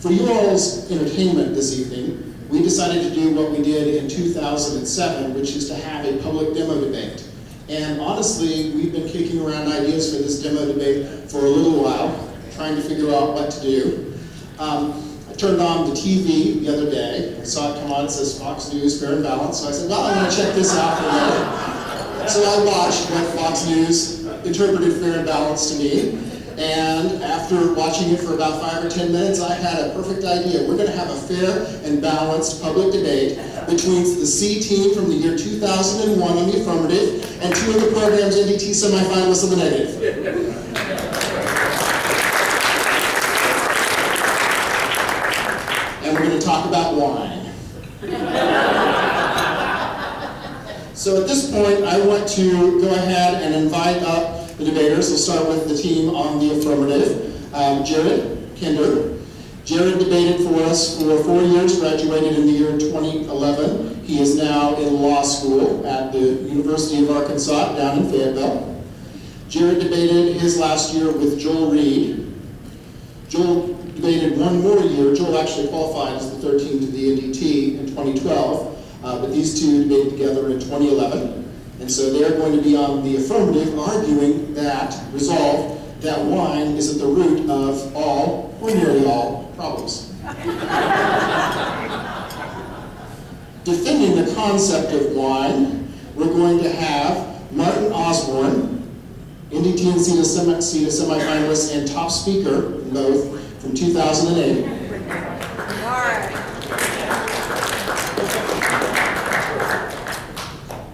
For you all's entertainment this evening, we decided to do what we did in 2007, which is to have a public demo debate. And honestly, we've been kicking around ideas for this demo debate for a little while, trying to figure out what to do. I turned on the TV the other day. I saw it come on. It says Fox News, Fair and Balanced. So I said, well, I'm going to check this out for a minute. So I watched what Fox News interpreted Fair and Balanced to me. And after watching it for about 5 or 10 minutes, I had a perfect idea. We're going to have a fair and balanced public debate between the C team from the year 2001 on the affirmative and 2 of the program's NDT semifinalists on the negative. And we're going to talk about wine. So at this point, I want to go ahead and invite up the debaters. We'll start with the team on the affirmative. Jared Kinder. Jared debated for us for 4 years, graduated in the year 2011. He is now in law school at the University of Arkansas down in Fayetteville. Jared debated his last year with Joel Reed. Joel debated 1 more year. Joel actually qualified as the 13th to the NDT in 2012, but these two debated together in 2011. And so they're going to be on the affirmative, arguing that, resolve, that wine is at the root of all, or nearly all, problems. Defending the concept of wine, we're going to have Martin Osborn, NDT and CETA semifinalist and top speaker, both from 2008.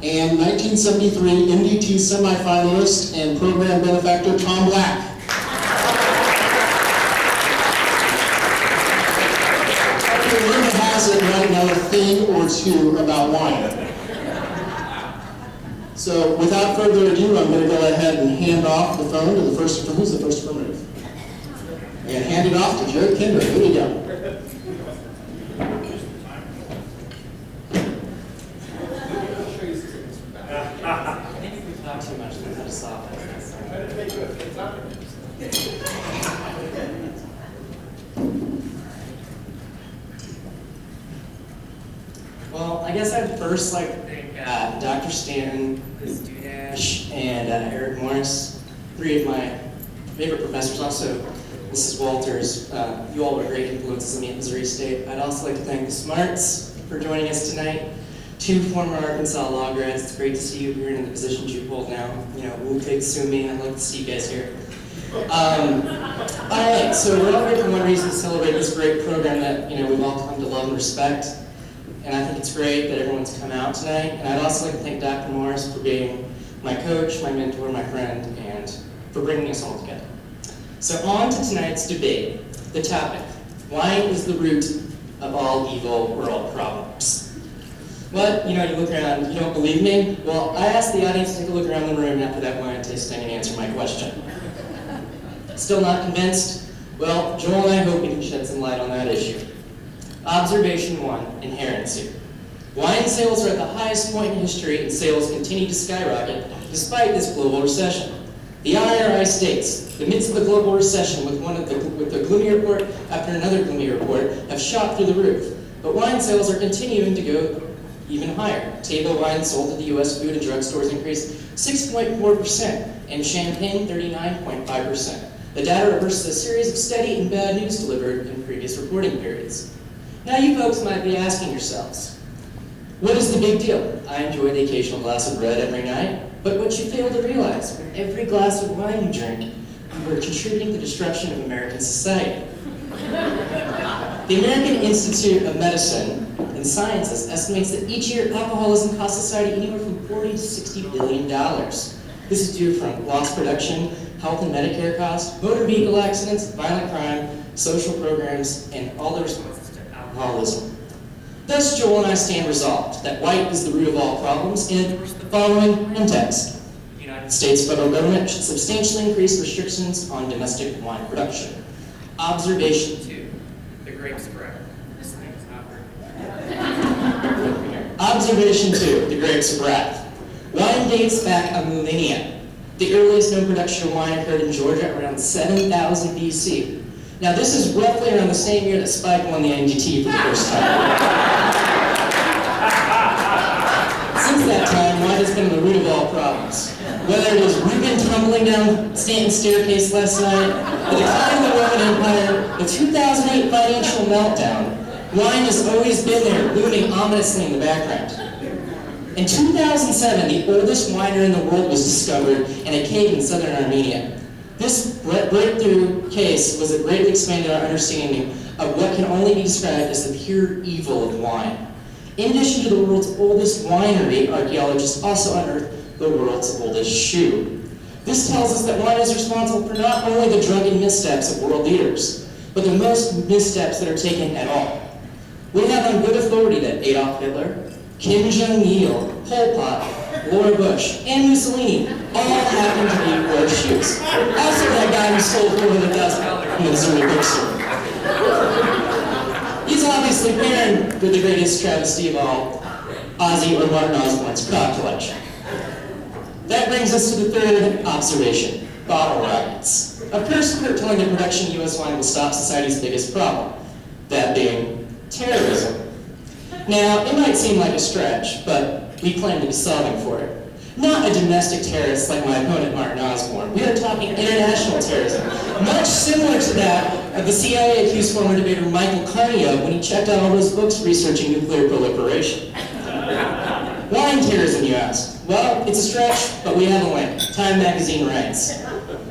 And 1973 NDT semifinalist and program benefactor Tom Black. Everyone has it right now, a thing or two about wine. So without further ado, I'm going to go ahead and hand off the phone to the first, who's the first affirmative? And hand it off to Jared Kinder. Here we go. Too much, learn how to stop it. Well, I guess I'd first like to thank Dr. Stanton, Ms. Dudash, and Eric Morris, 3 of my favorite professors. Also, Mrs. Walters. You all were great influences on me at Missouri State. I'd also like to thank the Smarts for joining us tonight. 2 former Arkansas law grads. It's great to see you here in the positions you hold now. You know, Wu Fig Sue Me. I'd like to see you guys here. Alright, so we're all here for one reason, to celebrate this great program that we've all come to love and respect. And I think it's great that everyone's come out tonight. And I'd also like to thank Dr. Morris for being my coach, my mentor, my friend, and for bringing us all together. So on to tonight's debate. The topic: wine is the root of all evil or all problems. What? You look around, you don't believe me? Well, I asked the audience to take a look around the room after that wine tasting and answer my question. Still not convinced? Well, Joel and I hope we can shed some light on that issue. Observation 1, inherency. Wine sales are at the highest point in history, and sales continue to skyrocket despite this global recession. The IRI states, amidst the global recession, with the gloomy report after another gloomy report, have shot through the roof. But wine sales are continuing to go even higher. Table wine sold at the U.S. food and drug stores increased 6.4%, and champagne 39.5%. The data reverses a series of steady and bad news delivered in previous reporting periods. Now you folks might be asking yourselves, what is the big deal? I enjoy the occasional glass of red every night, but what you fail to realize, with every glass of wine you drink, you are contributing to the destruction of American society. The American Institute of Medicine and Sciences estimates that each year alcoholism costs society anywhere from $40 to $60 billion. This is due from lost production, health and Medicare costs, motor vehicle accidents, violent crime, social programs, and all the responses to alcoholism. Thus, Joel and I stand resolved that white is the root of all problems in the following context. The United States federal government should substantially increase restrictions on domestic wine production. Observation 2, the grapes of wrath. This thing is not working. Observation 2, the grapes of wrath. Wine dates back a millennia. The earliest known production of wine occurred in Georgia around 7000 BC. Now, this is roughly around the same year that Spike won the NGT for the first time. Since that time, wine has been the root of all problems. Whether it is Reuben tumbling down Stanton's staircase last night, the decline of the Roman Empire, the 2008 financial meltdown, wine has always been there, looming ominously in the background. In 2007, the oldest winery in the world was discovered in a cave in southern Armenia. This breakthrough case was that greatly expanded our understanding of what can only be described as the pure evil of wine. In addition to the world's oldest winery, archaeologists also unearthed the world's oldest shoe. This tells us that wine is responsible for not only the drunken missteps of world leaders, but the most missteps that are taken at all. We have on good authority that Adolf Hitler, Kim Jong-il, Pol Pot, Laura Bush, and Mussolini all happen to be wear shoes. Also that guy who stole $400,000 from the Missouri bookstore. He's obviously pairing with the greatest travesty of all, Ozzy or Martin Osborn's crop collection. That brings us to the third observation, bottle rockets. Of course, we're telling the production of U.S. wine will stop society's biggest problem, that being terrorism. Now, it might seem like a stretch, but we plan to be solving for it. Not a domestic terrorist like my opponent Martin Osborn. We are talking international terrorism, much similar to that of the CIA accused former debater Michael Carney of when he checked out all those books researching nuclear proliferation. Wine terrorism, you ask? Well, it's a stretch, but we have a win. Time magazine writes.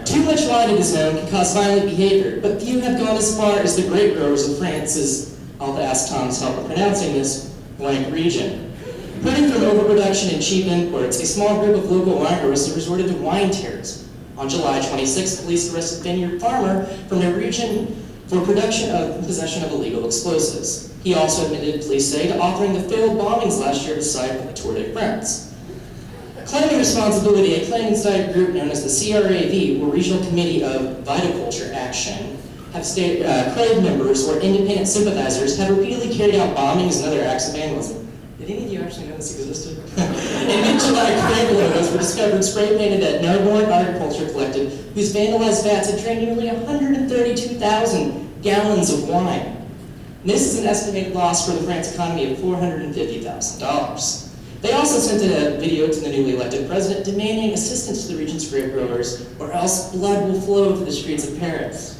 Too much wine, it is known, can cause violent behavior, but few have gone as far as the grape growers of France's, I'll have to ask Tom's help in pronouncing this, blank region. Hurting from overproduction and cheap imports, a small group of local wine growers resorted to wine terrorism. On July 26th, police arrested a vineyard farmer from a region for production of possession of illegal explosives. He also admitted, police say, to authoring the failed bombings last year at the site of the Tour de France. Claiming responsibility, a clandestine group known as the CRAV, or Regional Committee of Viticulture Action, have stated CRAV members or independent sympathizers have repeatedly carried out bombings and other acts of vandalism. Did any of you actually know this existed? In mid-July, CRAV logos were discovered spray-painted at Narbonne Agriculture Collective, whose vandalized vats had drained nearly 132,000 gallons of wine. And this is an estimated loss for the France economy of $450,000. They also sent a video to the newly elected president demanding assistance to the region's grape growers, or else blood will flow to the streets of Paris.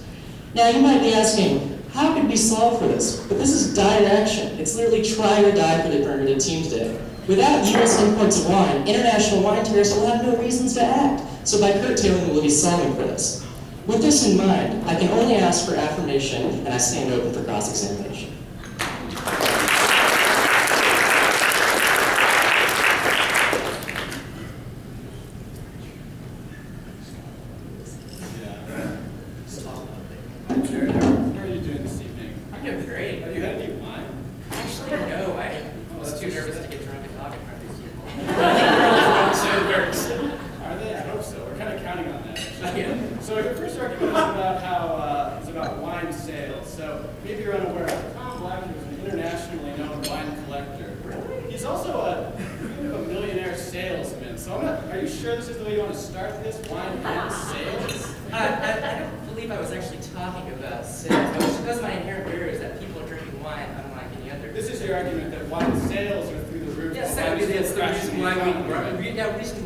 Now, you might be asking, how could we solve for this? But this is dire action. It's literally try or die for the affirmative team today. Without U.S. imports of wine, international wine terrorists will have no reasons to act. So by curtailing, we'll be solving for this. With this in mind, I can only ask for affirmation, and I stand open for cross-examination.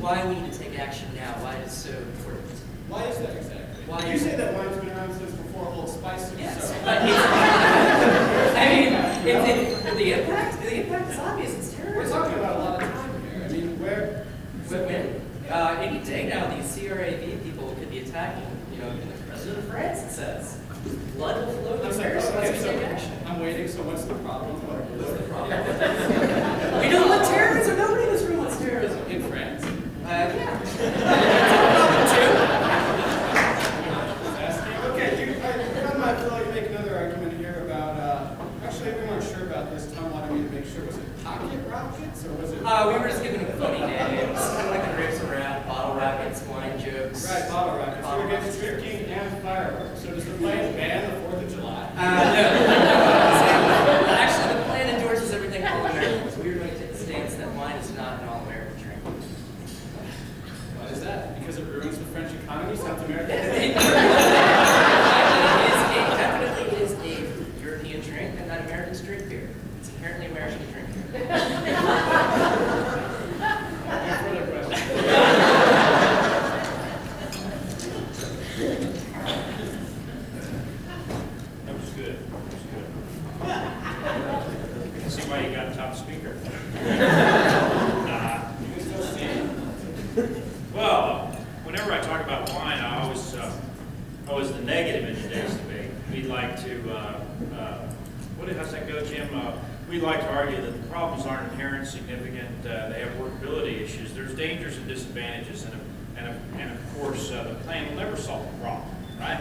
Why we need to take action now, why it is so important. Why is that exactly? Why you say that wine's been around since before Old Spice. Yes, so. but the impact is obvious, it's terrible. We're talking about a lot of time here. I mean, where? When? Any day now, these CRAV people could be attacking, even the president of France, it says. Blood will flow to Paris, so let's take action. I'm waiting, so what's the problem? What's the problem? We don't want terrorism, nobody in this room wants terrorism. In France? Yeah. Okay, I might feel like make another argument here about, actually we weren't sure about this. Tom wanted me to make sure, was it pocket rockets or was it? We were just giving them funny names, kind of like the riffs around bottle rockets, wine jokes. Right, bottle rockets. So we're getting drinking and fireworks. So does the plan ban the 4th of July? No. Actually, the plan endorses everything all Americans. We were going to take the stance that wine is not an all-American drink. Why is that? Because it ruins the French economy, South America? It is a good. It was good. See why you got top speaker. Nah. Well, whenever I talk about wine, I always the negative in today's debate. We'd like to, how's that go, Jim? We'd like to argue that the problems aren't inherent, significant. They have workability issues. There's dangers and disadvantages, and of course, the plan will never solve the problem, right?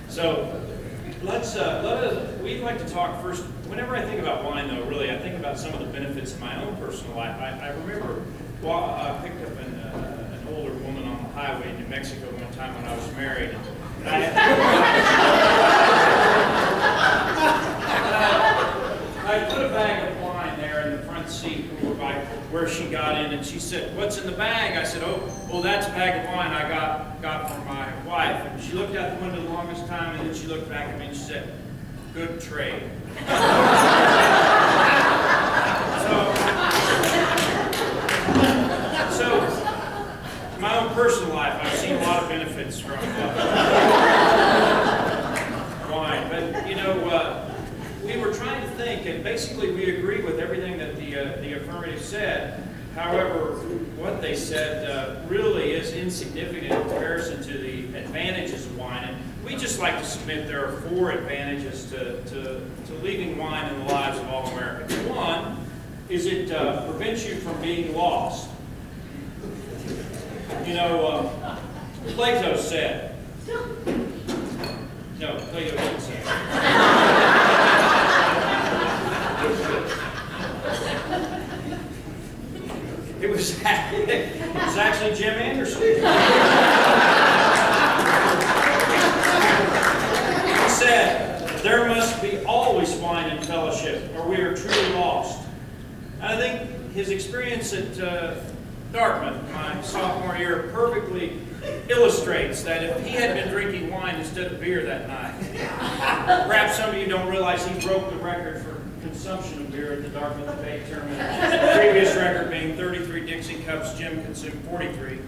So we'd like to talk first. Whenever I think about wine, though, really, I think about some of the benefits in my own personal life. I remember I picked up an older woman on the highway in New Mexico one time when I was married. I put a bag of wine there in the front seat where she got in, and she said, "What's in the bag?" I said, "Oh, that's a bag of wine I got from my wife." And she looked out the window the longest time, and then she looked back at me and she said, "Good trade." So, in my own personal life, I've seen a lot of benefits from wine, but we were trying to think, and basically we agree with everything that the affirmative said. However, what they said really is insignificant in comparison to the advantages of wine. And we just like to submit there are 4 advantages to leaving wine in the lives of all Americans. One is it prevents you from being lost. Plato said, no, Plato didn't say It was actually Jim Anderson. He said, "There must be always wine and fellowship, or we are truly lost." And I think his experience at Dartmouth, my sophomore year, perfectly illustrates that if he had been drinking wine instead of beer that night, perhaps some of you don't realize he broke the record for consumption of beer at the Dartmouth debate tournament. The previous record being 33 Dixie cups, Jim consumed 43.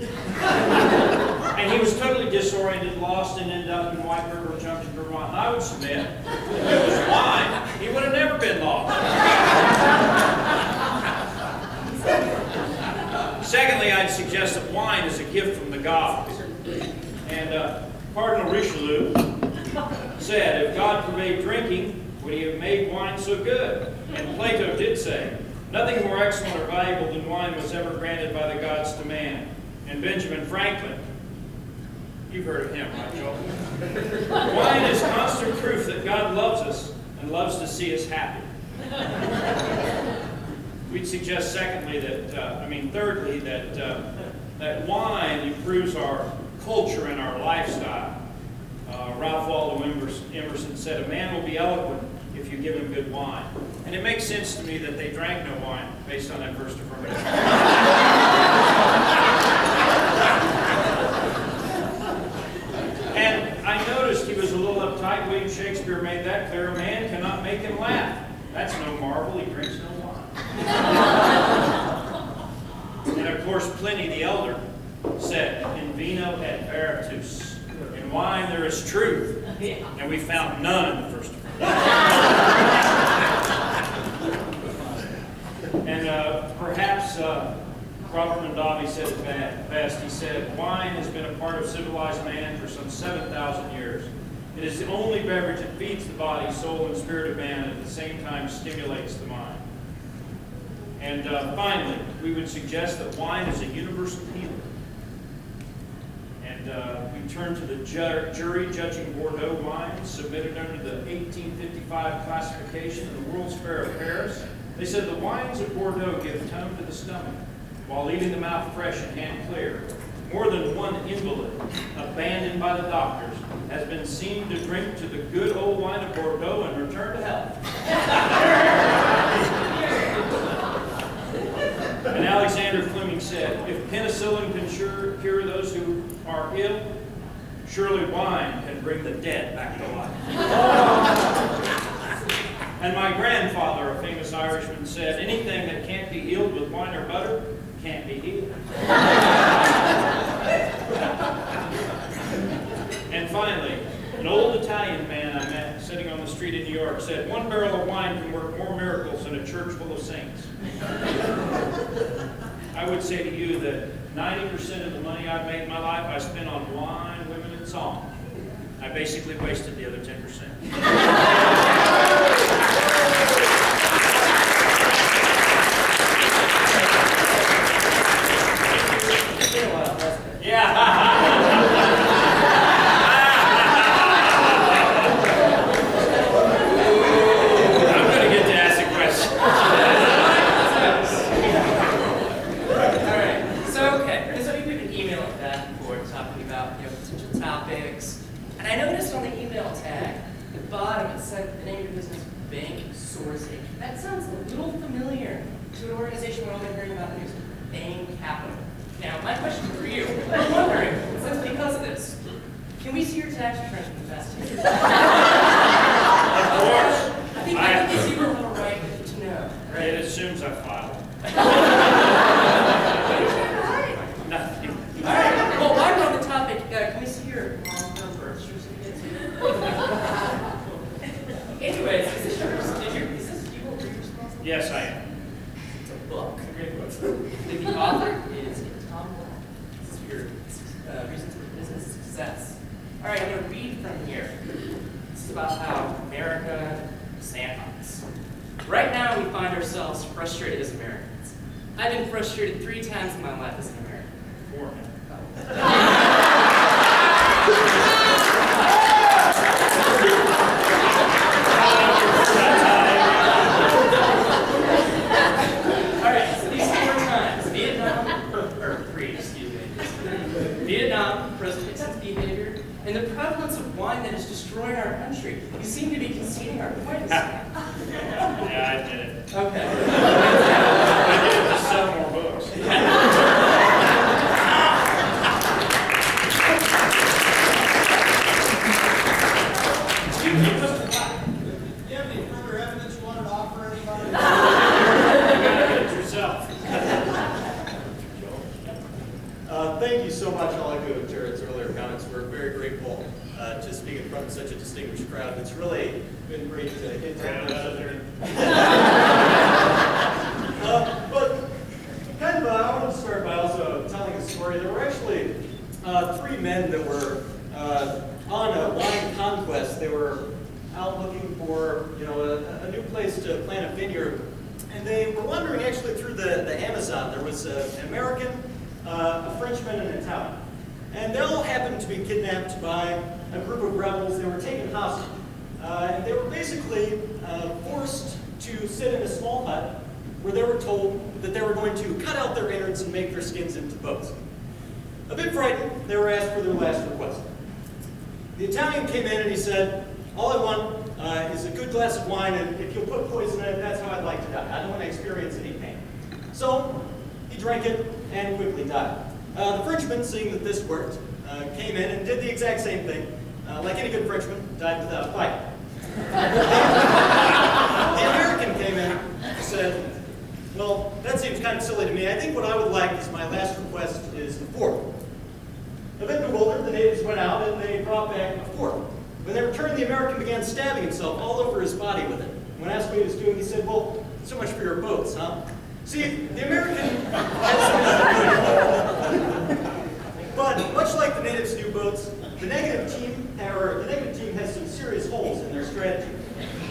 And he was totally disoriented, lost, and ended up in White River Junction, Vermont. And I would submit, if it was wine, he would have never been lost. Secondly, I'd suggest that wine is a gift from the gods. And Cardinal Richelieu said, "If God forbade drinking, would he have made wine so good?" And Plato did say, "Nothing more excellent or valuable than wine was ever granted by the gods to man." And Benjamin Franklin, you've heard of him, right, Joel? "Wine is constant proof that God loves us and loves to see us happy." We'd suggest thirdly, that wine improves our culture and our lifestyle. Ralph Waldo Emerson said, "A man will be eloquent if you give him good wine." And it makes sense to me that they drank no wine based on that first affirmative. And I noticed he was a little uptight. William Shakespeare made that clear. "A man cannot make him laugh. That's no marvel, he drinks no wine." And of course, Pliny the Elder said, "In vino et veritas." In wine there is truth. And we found none in the first And perhaps Robert Mondavi said it best. He said, "Wine has been a part of civilized man for some 7,000 years. It is the only beverage that feeds the body, soul, and spirit of man, and at the same time stimulates the mind." And finally, we would suggest that wine is a universal healer. And we turn to the jury judging Bordeaux wines submitted under the 1855 classification of the World's Fair of Paris. They said the wines of Bordeaux give tone to the stomach while leaving the mouth fresh and hand clear. More than one invalid, abandoned by the doctors, has been seen to drink to the good old wine of Bordeaux and return to health. And Alexander Fleming said, "If penicillin can cure those who are ill, surely wine can bring the dead back to life." And my grandfather, a famous Irishman, said, "Anything that can't be healed with wine or butter can't be healed." And finally, An old Italian man I met sitting on the street in New York said, "One barrel of wine can work more miracles than a church full of saints." I would say to you that 90% of the money I've made in my life I spent on wine, women, and song. I basically wasted the other 10%. It's been a while, hasn't it? Yeah. I'm going to get to ask a question. All right. So, okay. So we've been emailing back and forth talking about potential topics, and I noticed on the email tag at the bottom it said the name of your business, Bank Sourcing. That sounds a little familiar to an organization we're all been hearing about in the news, Bain Capital. Now, my question for you, I'm wondering, since because of this, can we see your tax returns for the past 2 years? Of course. I think it's your little right to know, right? It assumes I filed. Nothing. All right. Well, while we're on the topic, can we see your long-term birth certificate? Anyways, is this you will be responsible? Yes, I am. It's a book. The author is Tom Black. This is your reasons for business success. All right, I'm going to read from here. This is about how America sandbox. Right now, we find ourselves frustrated as Americans. I've been frustrated 3 times in my life as an American. 4 minutes. All right, so these 4 times, Vietnam, or 3, excuse me. Vietnam, President-Nixon's behavior, and the prevalence of wine that is destroying our country. You seem to be conceding our point this time. Yeah, I did it. Okay. I did it to sell more books. Do you have any further evidence you wanted to offer anybody? You gotta get it yourself. Thank you so much. I'll echo Jared's earlier comments. We're very grateful to speak in front of such a distinguished crowd. It's really been great to get to But kind of, I wanted to start by also telling a story. There were actually 3 men that were on a wine conquest. They were out looking for, a new place to plant a vineyard, and they were wandering actually through the Amazon. There was an American, a Frenchman, and an Italian, and they all happened to be kidnapped by a group of rebels. They were taken hostage, and they were basically forced to sit in a small hut where they were told that they were going to cut out their innards and make their skins into boats. A bit frightened, they were asked for their last request. The Italian came in and he said, "All I want is a good glass of wine, and if you'll put poison in it, that's how I'd like to die. I don't want to experience any pain." So he drank it and quickly died. The Frenchman, seeing that this worked, came in and did the exact same thing. Like any good Frenchman, died without a fight. The American came in and said, "Well, that seems kind of silly to me. I think what I would like is my last request is a fork." A bit bewildered, the natives went out and they brought back a fork. When they returned, the American began stabbing himself all over his body with it. When asked what he was doing, he said, "Well, so much for your boats, huh?" See, the American had some. But much like the natives' new boats, the negative team has some serious holes in their strategy.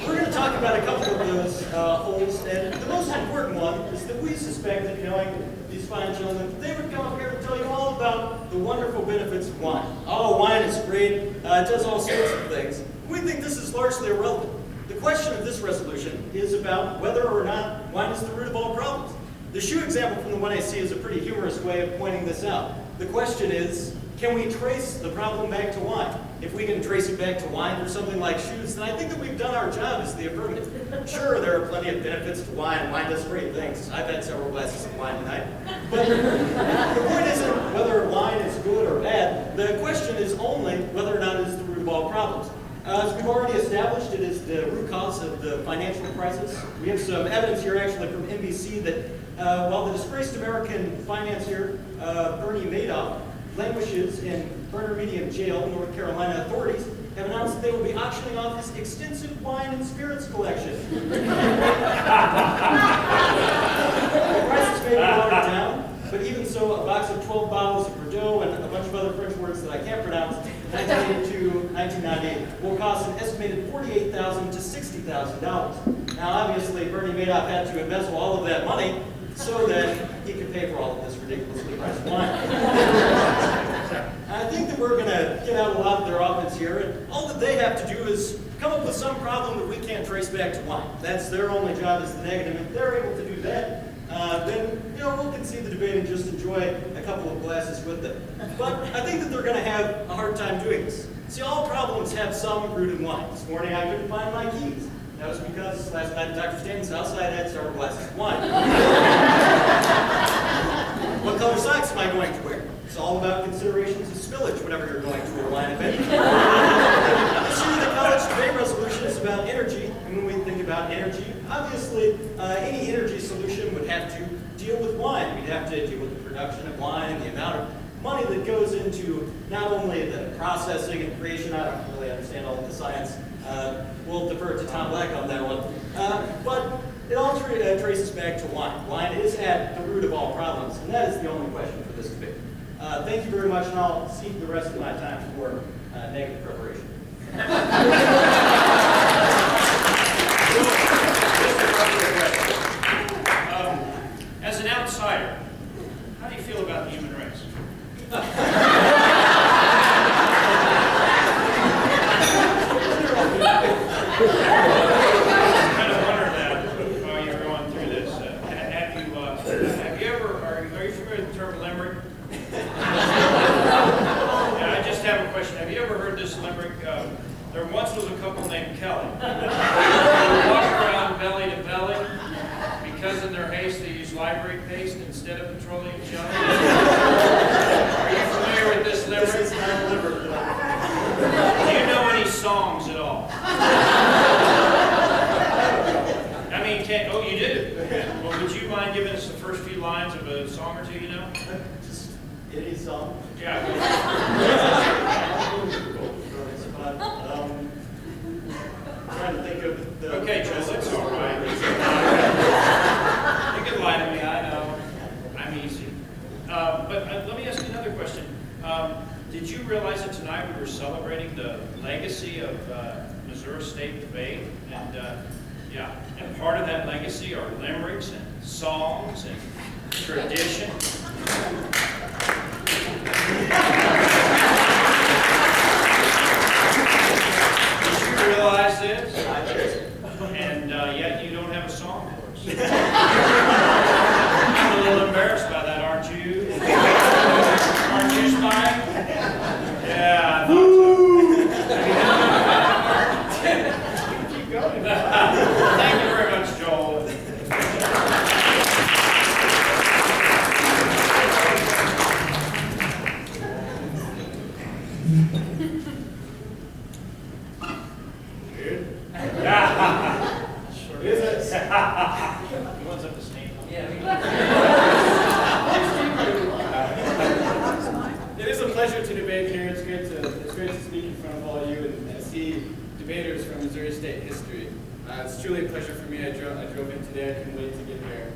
We're going to talk about a couple of those holes, and the most important one is that we suspect that, knowing these fine gentlemen, they would come up here and tell you all about the wonderful benefits of wine. Oh, wine is great. It does all sorts of things. We think this is largely irrelevant. The question of this resolution is about whether or not wine is the root of all problems. The shoe example from the one I see is a pretty humorous way of pointing this out. The question is, can we trace the problem back to wine? If we can trace it back to wine or something like shoes, then I think that we've done our job as the affirmative. Sure, there are plenty of benefits to wine. Wine does great things. I've had several glasses of wine tonight. But the point isn't whether wine is good or bad. The question is only whether or not it is the root of all problems. As we've already established, it is the root cause of the financial crisis. We have some evidence here actually from NBC that while the disgraced American financier Bernie Madoff languishes in Bernard Medium Jail, North Carolina, authorities have announced that they will be auctioning off his extensive wine and spirits collection. The prices may be lowered down, but even so, a box of 12 bottles of Bordeaux and a bunch of other French words that I can't pronounce, 1998 will cost an estimated $48,000 to $60,000. Now, obviously, Bernie Madoff had to embezzle all of that money so that he could pay for all of this ridiculously priced wine. I think that we're going to get out a lot of their offense here, and all that they have to do is come up with some problem that we can't trace back to wine. That's their only job as the negative. If they're able to do that, then we'll concede the debate and just enjoy a couple of glasses with them. But I think that they're going to have a hard time doing this. See, all problems have some root in wine. This morning I couldn't find my keys. That was because last night at Dr. Stanton's house I had several glasses of wine. What color socks am I going to wear? It's all about considerations of spillage whenever you're going to a wine event. This year the college debate resolution is about energy, and when we think about energy, obviously any energy solution would have to deal with wine. We'd have to deal with the production of wine and the amount of money that goes into not only the processing and creation. I don't really understand all of the science. We'll defer to Tom Black on that one. But it all traces back to wine. Wine is at the root of all problems, and that is the only question for this debate. Thank you very much, and I'll cede the rest of my time for negative preparation. As an outsider, how do you feel about the human race? I kind of wondered that while you're going through this. Have you ever, are you familiar with the term limerick? Yeah, I just have a question. Have you ever heard this limerick? There once was a couple named Kelly. They would walk around belly to belly because in their haste they use library paste instead of petroleum jelly. Are you familiar with this limerick? This is not a limerick. Do you know any songs at all? I mean, oh, you do? Well, would you mind giving us the first few lines of a song or two you know? Just any song. Yeah. Trying to think of the... Okay, Joel, that's all right. You can lie to me, I know. I'm easy. But let me ask you another question. Did you realize that tonight we were celebrating the legacy of Missouri State debate? And yeah, and part of that legacy are limericks and songs and tradition. Did you realize this? And yet you don't have a song for us. I'm a little embarrassed by that, aren't you? Aren't you, Spike? Yeah, I thought so. Keep going. Thank you very much, Joel. Sure is. He wants up to stand. It is a pleasure to debate here. It's great to speak in front of all of you and see debaters from Missouri State history. It's truly a pleasure for me. I drove in today. I couldn't wait to get here.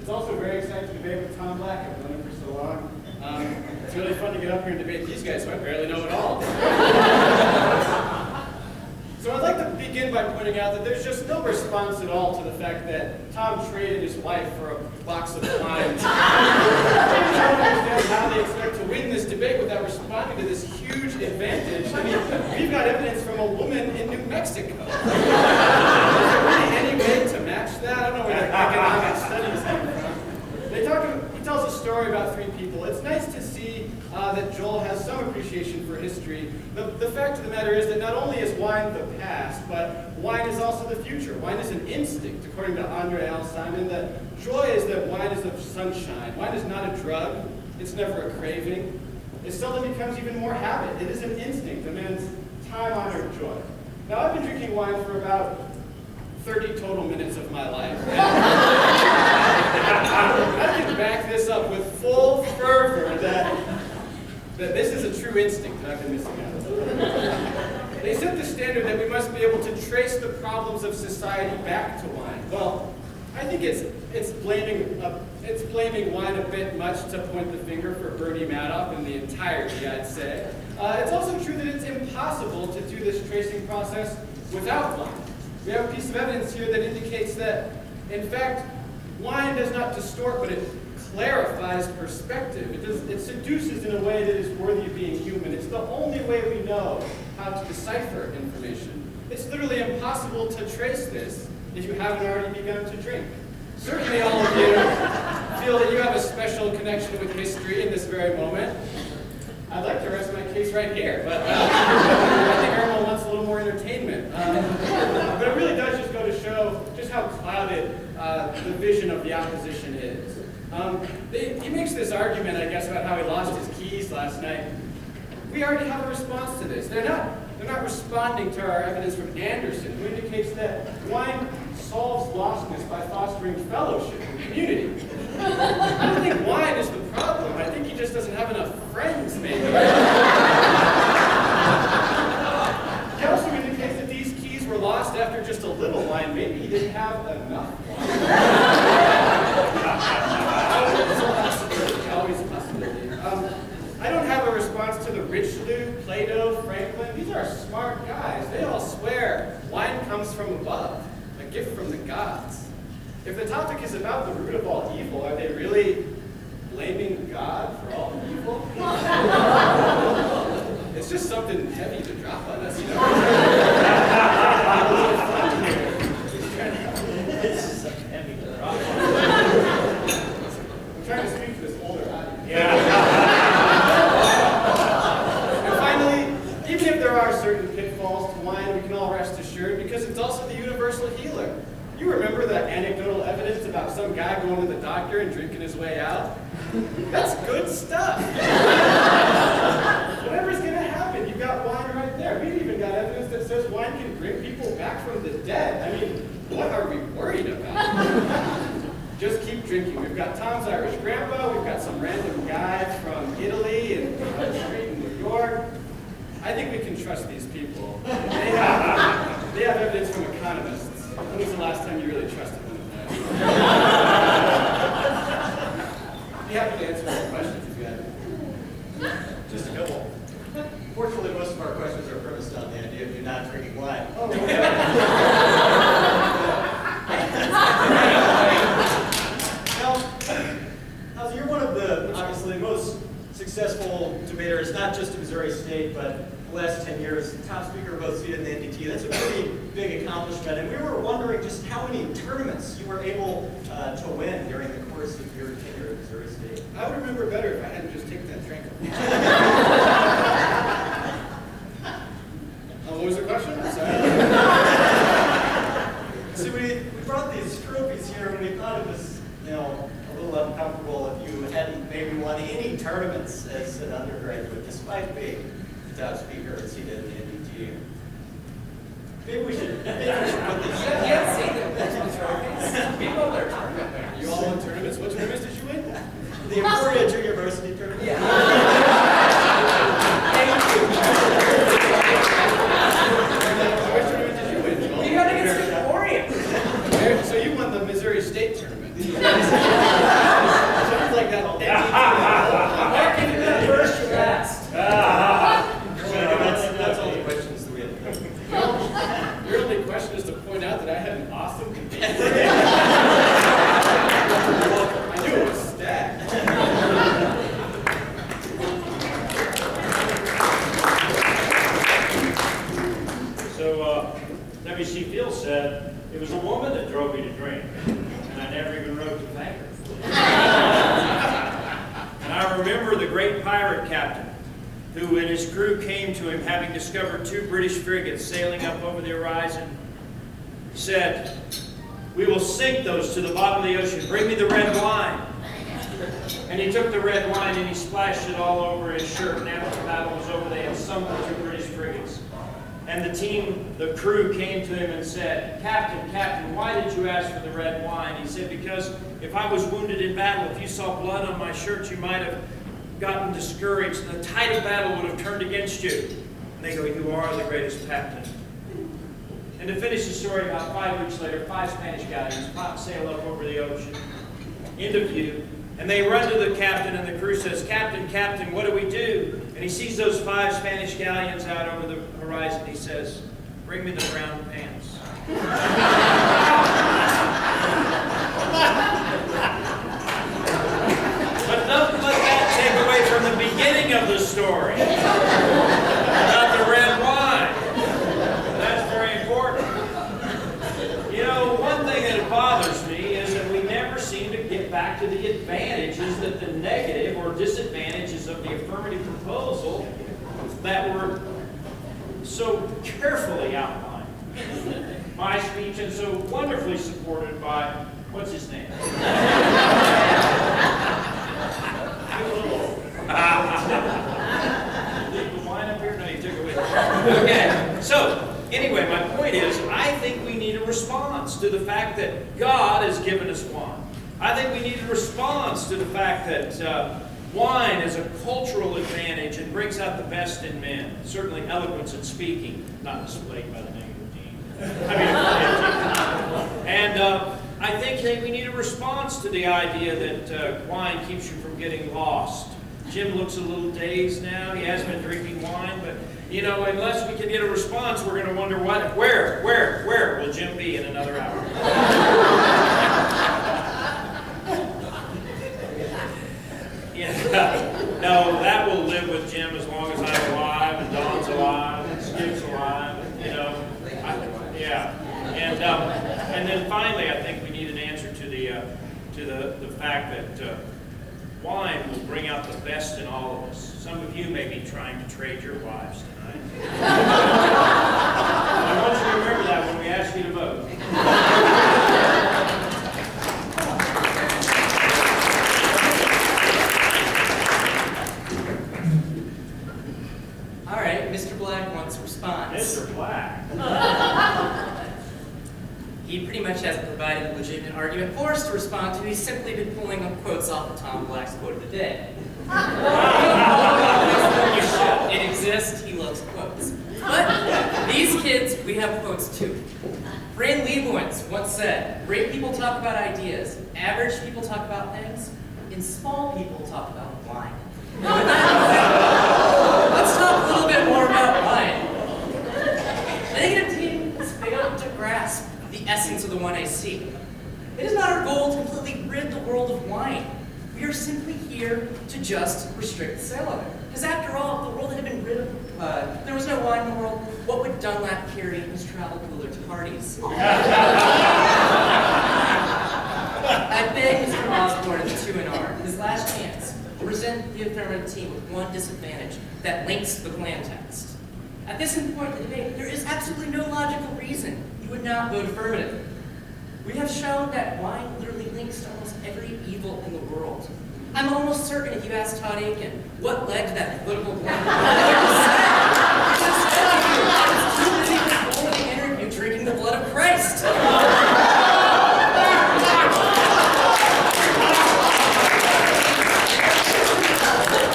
It's also very exciting to debate with Tom Black. I've known him for so long. It's really fun to get up here and debate these guys who I barely know at all. So I'd like to begin by pointing out that there's just no response at all to the fact that Tom traded his wife for a box of wine. I don't understand how they expect to win this debate without responding to this huge advantage. I mean, we've got evidence from a woman in New Mexico. Is there really any way to match that? I don't know where their economic studies come from. He tells a story about three people. It's nice to see that Joel has some appreciation for history. The fact of the matter is that not only is wine the past, but wine is also the future. Wine is an instinct, according to Andre L. Simon. The joy is that wine is of sunshine. Wine is not a drug. It's never a craving. It seldom becomes even more habit. It is an instinct, a man's time-honored joy. Now, I've been drinking wine for about 30 total minutes of my life. I can back this up with full fervor that this is a true instinct that I've been missing out on. They set the standard that we must be able to trace the problems of society back to wine. Well, I think it's blaming wine a bit much to point the finger for Bernie Madoff in the entirety, I'd say. It's also true that it's impossible to do this tracing process without wine. We have a piece of evidence here that indicates that, in fact, wine does not distort, but it clarifies perspective. It seduces in a way that is worthy of being human. It's the only way we know how to decipher information. It's literally impossible to trace this if you haven't already begun to drink. Certainly all of you feel that you have a special connection with history in this very moment. I'd like to rest my case right here, but I think everyone wants a little more entertainment. But it really does just go to show just how clouded the vision of the opposition is. He makes this argument, I guess, about how he lost his keys last night. We already have a response to this. They're not responding to our evidence from Anderson, who indicates that wine solves lostness by fostering fellowship and community. I don't think wine is the problem. I think he just doesn't have enough friends, maybe. He also indicates that these keys were lost after just a little wine. Maybe he didn't have enough wine. Always a possibility. I don't have a response to the Richelieu, Plato, Franklin. These are smart guys. They all swear wine comes from above, a gift from the gods. If the topic is about the root of all evil, are they really blaming God for all evil? It's just something heavy to drop on us, you know? This is something heavy to drop. I'm trying to speak to this older audience. Yeah. And finally, even if there are certain pitfalls to wine, we can all rest assured because it's also the universal healer. You remember the anecdotal evidence about some guy going to the doctor and drinking his way out? That's good stuff. Whatever's going to happen, you've got wine right there. We've even got evidence that says wine can bring people back from the dead. I mean, what are we worried about? Just keep drinking. We've got Tom's Irish Grandpa. We've got some random guy from Italy and on the street in New York. I think we can trust these people. They have evidence from economists. When was the last time you really trusted one of them? Be happy to answer more questions if you have any. Just a couple. Fortunately, most of our questions are premised on the idea of you not drinking wine. Oh, Now, you're one of the obviously most successful debaters, not just in Missouri State, but the last 10 years, top speaker of both seated in the NDT. That's a pretty big accomplishment. And we were wondering just how many tournaments you were able to win during the course of your tenure at Missouri State. I would remember better if I hadn't just taken that drink. What was the question? So we brought these trophies here, and we thought it was, a little uncomfortable if you hadn't maybe won any tournaments as an undergraduate, despite being the top speaker and seated in the NDT. Maybe we should put this. You can't see them. That's what's trophies. People are tournament. You all won tournaments. What tournaments did you win? The Emporia Junior Varsity Tournament. Yeah. Thank you. Which tournament did you win, Joel? We got against Emporia. So you won the Missouri State tournament. Sounds like that. Mark, you did that first or last? That's all the questions that we have. Your only question is to point out that I had an awesome debate. I knew it was stacked. So, W.C. Fields said, it was a woman that drove me to drink, and I never even wrote to thank her. And I remember the great pirate captain, who and his crew came to him having discovered 2 British frigates sailing up over the horizon, said, we will sink those to the bottom of the ocean. Bring me the red wine. And he took the red wine and he splashed it all over his shirt. And after the battle was over, they had sunk the 2 British frigates. And the crew came to him and said, Captain, why did you ask for the red wine? He said, because if I was wounded in battle, if you saw blood on my shirt, you might have gotten discouraged, and the tide of battle would have turned against you. they go, "You are the greatest captain." And to finish the story, about 5 weeks later, 5 Spanish galleons sail up over the ocean into view. And they run to the captain, and the crew says, "Captain, Captain, what do we do?" And he sees those 5 Spanish galleons out over the horizon. He says, "Bring me the brown pants." But don't let that take away from the beginning of the story about the red wine. That's very important. You know, one thing that bothers me is that we never seem to get back to the advantages that the negative or disadvantages of the affirmative proposal that were so carefully outlined in my speech and so wonderfully supported by, what's his name? Leave the wine up here? No, you took it with you. Okay, so anyway, my point is, I think we need a response to the fact that God has given us wine. I think we need a response to the fact that wine is a cultural advantage and brings out the best in men. Certainly eloquence in speaking, not displayed by the negative team. And I think that we need a response to the idea that wine keeps you from getting lost. Jim looks a little dazed now. He has been drinking wine, but you know, unless we can get a response, we're going to wonder where will Jim be in another hour? Yeah. No, that will live with Jim as long as I'm alive and Don's alive and Skip's alive. You know, yeah. And then finally, I think we need an answer to the fact that wine will bring out the best in all of us. Some of you may be trying to trade your wives tonight. I want you to remember that when we ask you to vote. All right, Mr. Black wants a response. Mr. Black. He pretty much hasn't provided a legitimate argument for us to respond to. He's simply been pulling up quotes off of Tom Black's quote of the day. It exists, he loves quotes. But these kids, we have quotes too. Fran Lebowitz once said, "Great people talk about ideas, average people talk about things, and small people talk about wine." Let's talk a little bit more about wine. The negative team has failed to grasp the essence of the 1AC. It is not our goal to completely rid the world of wine. We are simply here to just restrict the sale of it. Because after all, if the world had been rid of, if there was no wine in the world, what would Dunlap carry in his travel cooler to parties? I beg Mr. Osborn of the 2NR, his last chance, to present the affirmative team with one disadvantage that links to the plan text. At this point in the debate, there is absolutely no logical reason you would not vote affirmative. We have shown that wine literally links to almost every evil in the world. I'm almost certain if you asked Todd Aiken what led to that political plan, he was too busy before the interview drinking the blood of Christ.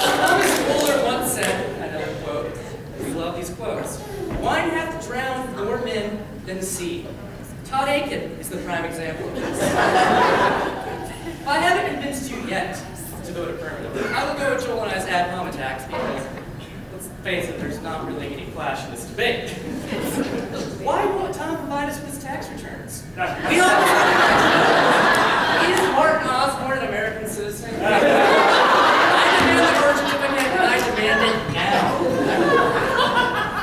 Thomas Fuller once said, another quote, we love these quotes, "Wine hath drowned more men than the sea." Todd Aiken is the prime example of this. I haven't convinced you yet to vote affirmative. I will go with Joel and I's ad hominem attacks because, let's face it, there's not really any clash in this debate. Why won't Tom provide us with his tax returns? We all is Martin Osborn an American citizen? I demand the birth certificate and I demand it now.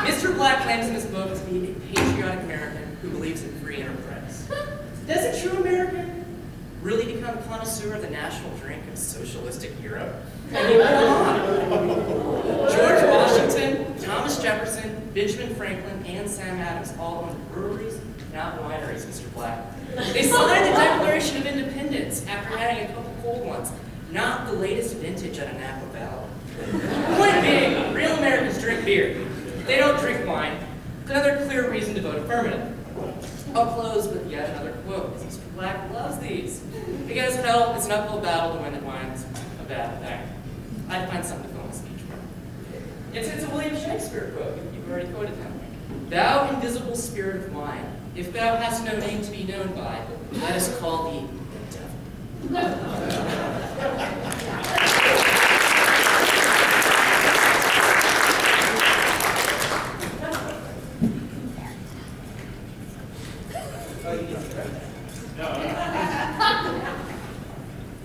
Mr. Black claims in his book to be a patriotic American who believes in free enterprise. Does a true American really become a connoisseur of the national drink of socialistic Europe? I mean, come on. George Washington, Thomas Jefferson, Benjamin Franklin, and Sam Adams all owned breweries, not wineries, Mr. Black. They signed the Declaration of Independence after having a couple cold ones, not the latest vintage out of Napa Valley. Point being, real Americans drink beer. They don't drink wine. Another clear reason to vote affirmative. I'll close with yet another quote, because Mr. Black loves these. Because hell, it's an uphill battle to win at wine's a bad thing. I find something to fill my speech with. It's a William Shakespeare quote. You've already quoted him. Thou invisible spirit of mine, if thou hast no name to be known by, let us call thee the devil.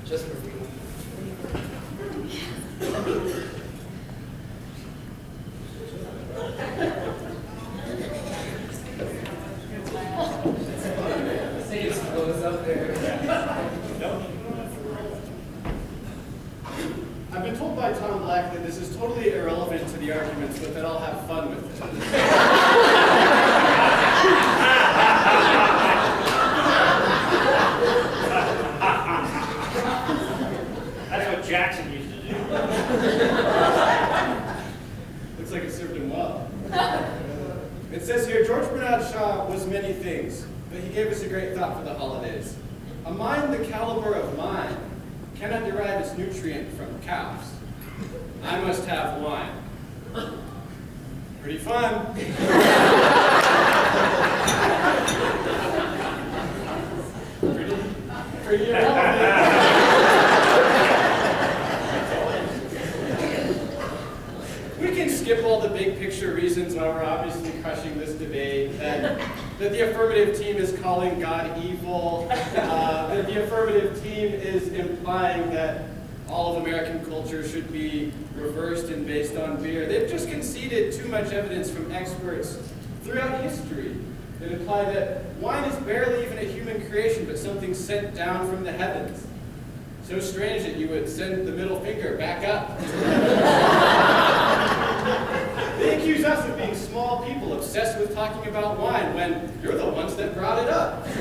Just for people. Saves clothes up there. I've been told by Tom Black that this is totally irrelevant to the arguments, but that I'll have fun with it. That's what Jackson used to do. Looks like it served him well. It says here, George Bernard Shaw was many things, but he gave us a great thought for the holidays. A mind the caliber of mine cannot derive its nutrient from cows. I must have wine. Pretty fun. pretty irrelevant. We can skip all the big picture reasons why we're obviously crushing this debate, that the affirmative team is calling God evil, that the affirmative team is implying that all of American culture should be reversed and based on beer. They've just conceded too much evidence from experts throughout history that imply that wine is barely even a human creation, but something sent down from the heavens. So strange that you would send the middle finger back up. They accuse us of being small people obsessed with talking about wine when you're the ones that brought it up. They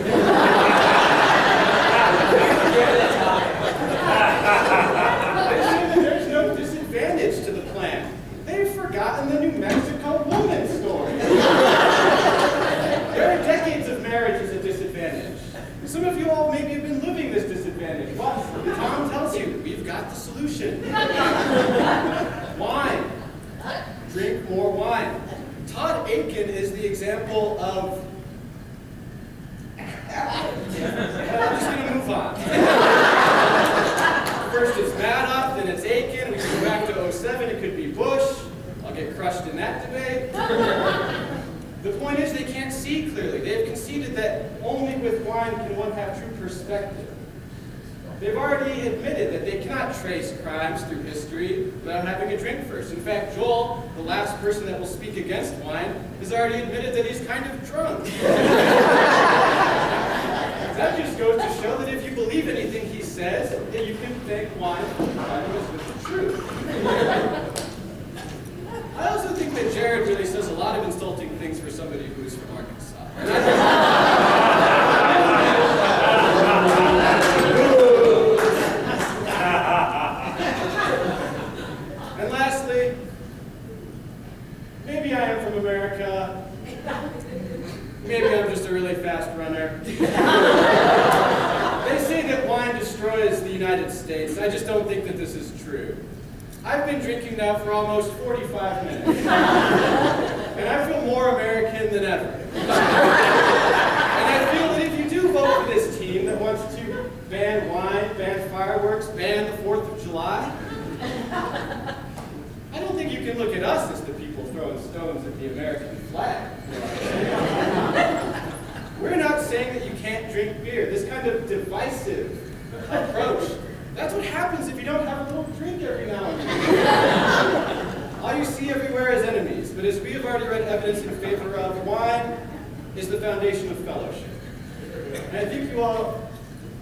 say that there's no disadvantage to the plan. They've forgotten the New Mexico woman story. There are decades of marriage as a disadvantage. Some of you all maybe have been living this disadvantage. Well, Tom tells you, we've got the solution. Wine. Drink more wine. Todd Aitken is the example of... I'm just going to move on. First it's Madoff, then it's Aitken. We go back to 07, it could be Bush. I'll get crushed in that debate. The point is they can't see clearly. They've conceded that only with wine can one have true perspective. They've already admitted that they cannot trace crimes through history without having a drink first. In fact, Joel, the last person that will speak against wine, has already admitted that he's kind of drunk. That just goes to show that if you believe anything he says, that you can thank wine for providing us with the truth. I also think that Jared really says a lot of insulting things for somebody who's from Arkansas. And lastly, maybe I am from America. Maybe I'm just a really fast runner. They say that wine destroys the United States. I just don't think that this is true. I've been drinking now for almost 45 minutes. And I feel more American than ever. And I feel that if you do vote for this team that wants to ban wine, ban fireworks, ban the 4th of July, I don't think you can look at us as the people throwing stones at the American flag. We're not saying that you can't drink beer. This kind of divisive approach, that's what happens if you don't have a little drink every now and then. All you see everywhere is enemies, but as we have already read evidence in favor of, wine is the foundation of fellowship. And I think you all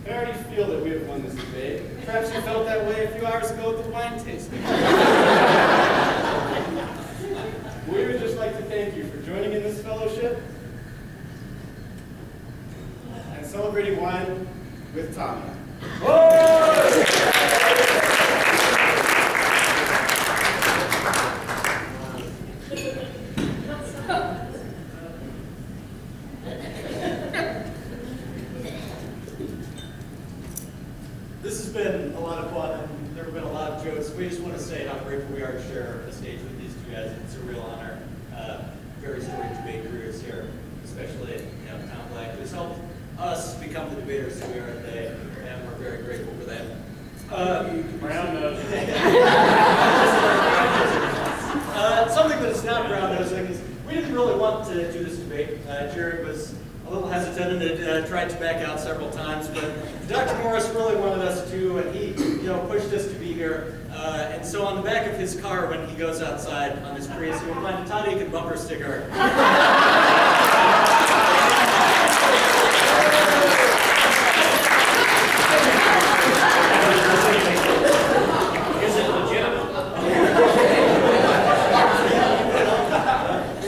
can already feel that we have won this debate. Perhaps you felt that way a few hours ago at the wine tasting. We would just like to thank you for joining in this fellowship and celebrating wine with Tommy. This has been a lot of fun, and there have been a lot of jokes. We just want to say how grateful we are to share the stage with these two you guys. It's a real honor. Very storied debate careers here, especially Tom Black, who's helped us become the debaters that we are today, and we're very grateful for that. Brown nose. Something that is not brown nosing is we didn't really want to do this debate. Jared was a little hesitant and had tried to back out several times, but Dr. Morris really wanted us to, and he pushed us to be here. And so on the back of his car, when he goes outside on his Prius, you'll find a Todd Aiken bumper sticker. Is it legitimate?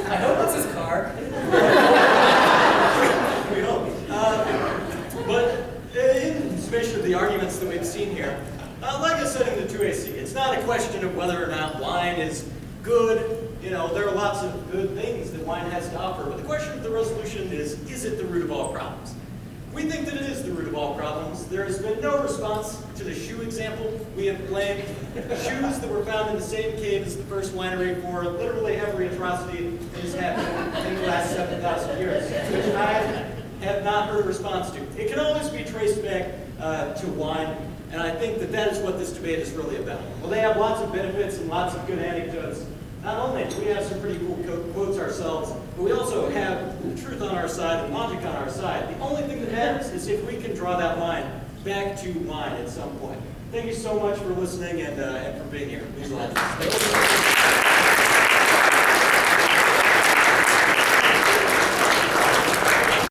I hope it's his car. We hope. But in summation of the arguments that we've seen here, like I said in the 2AC, it's not a question of whether or not wine is good. There are lots of good things that wine has to offer, but the question of the resolution is it the root of all problems? We think that it is the root of all problems. There has been no response to the shoe example. We have blamed shoes that were found in the same cave as the first winery for literally every atrocity that has happened in the last 7,000 years, which I have not heard a response to. It can always be traced back to wine, and I think that is what this debate is really about. Well, they have lots of benefits and lots of good anecdotes. Not only do we have some pretty cool quotes ourselves, but we also have the truth on our side and logic on our side. The only thing that matters is if we can draw that line back to wine at some point. Thank you so much for listening and for being here. Please laugh.